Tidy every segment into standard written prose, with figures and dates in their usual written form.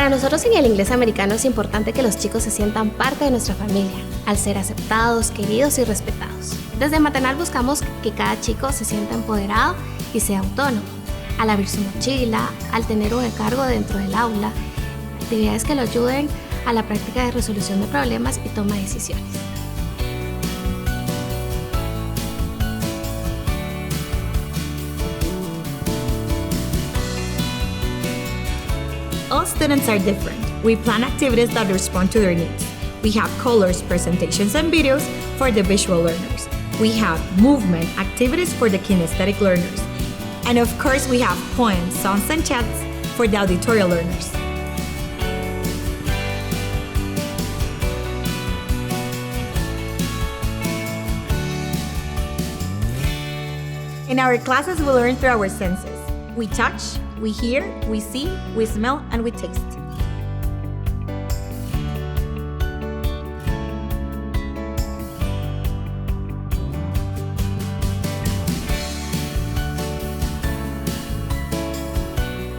Para nosotros en el inglés americano es importante que los chicos se sientan parte de nuestra familia, al ser aceptados, queridos y respetados. Desde Maternal buscamos que cada chico se sienta empoderado y sea autónomo, al abrir su mochila, al tener un encargo dentro del aula, actividades que lo ayuden a la práctica de resolución de problemas y toma de decisiones. All students are different. We plan activities that respond to their needs. We have colors, presentations, and videos for the visual learners. We have movement activities for the kinesthetic learners. And of course, we have poems, songs, and chats for the auditorial learners. In our classes, we learn through our senses. We touch, we hear, we see, we smell, and we taste.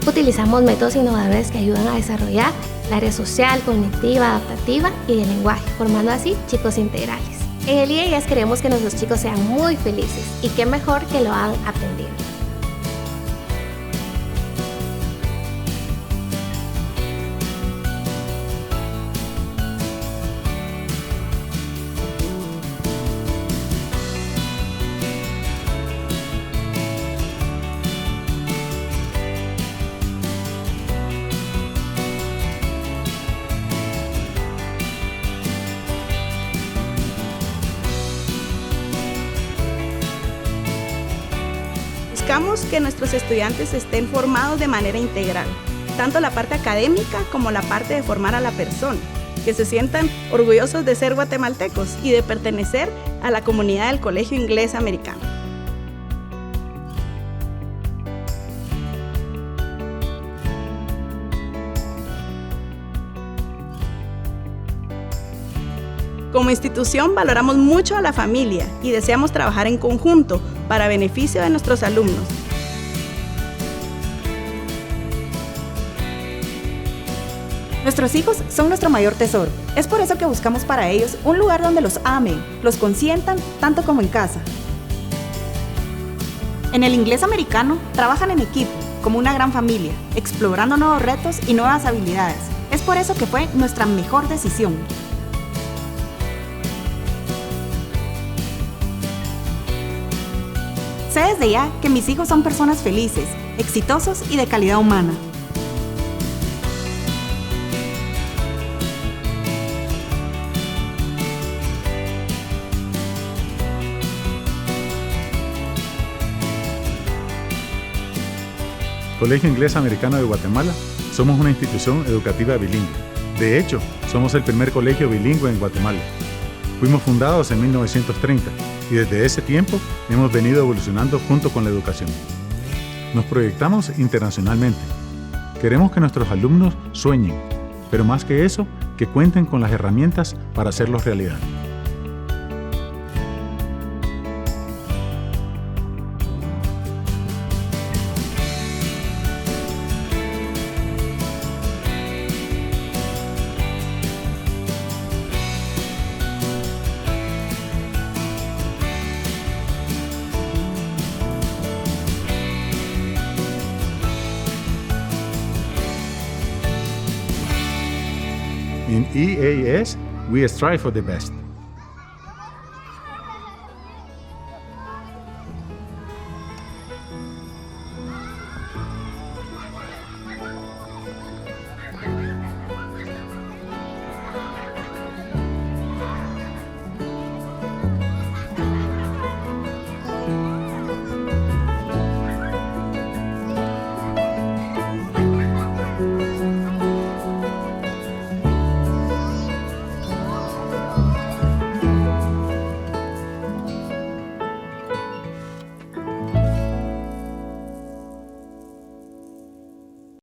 Utilizamos métodos innovadores que ayudan a desarrollar el área social, cognitiva, adaptativa y del lenguaje, formando así chicos integrales. En el IES queremos que nuestros chicos sean muy felices y qué mejor que lo hagan aprendiendo. Buscamos que nuestros estudiantes estén formados de manera integral, tanto la parte académica como la parte de formar a la persona, que se sientan orgullosos de ser guatemaltecos y de pertenecer a la comunidad del Colegio Inglés Americano. Como institución valoramos mucho a la familia y deseamos trabajar en conjunto para beneficio de nuestros alumnos. Nuestros hijos son nuestro mayor tesoro. Es por eso que buscamos para ellos un lugar donde los amen, los consientan tanto como en casa. En el inglés americano trabajan en equipo, como una gran familia, explorando nuevos retos y nuevas habilidades. Es por eso que fue nuestra mejor decisión. Sé desde ya que mis hijos son personas felices, exitosos y de calidad humana. Colegio Inglés Americano de Guatemala, somos una institución educativa bilingüe. De hecho, somos el primer colegio bilingüe en Guatemala. Fuimos fundados en 1930 y desde ese tiempo hemos venido evolucionando junto con la educación. Nos proyectamos internacionalmente. Queremos que nuestros alumnos sueñen, pero más que eso, que cuenten con las herramientas para hacerlo realidad. In EAS, we strive for the best.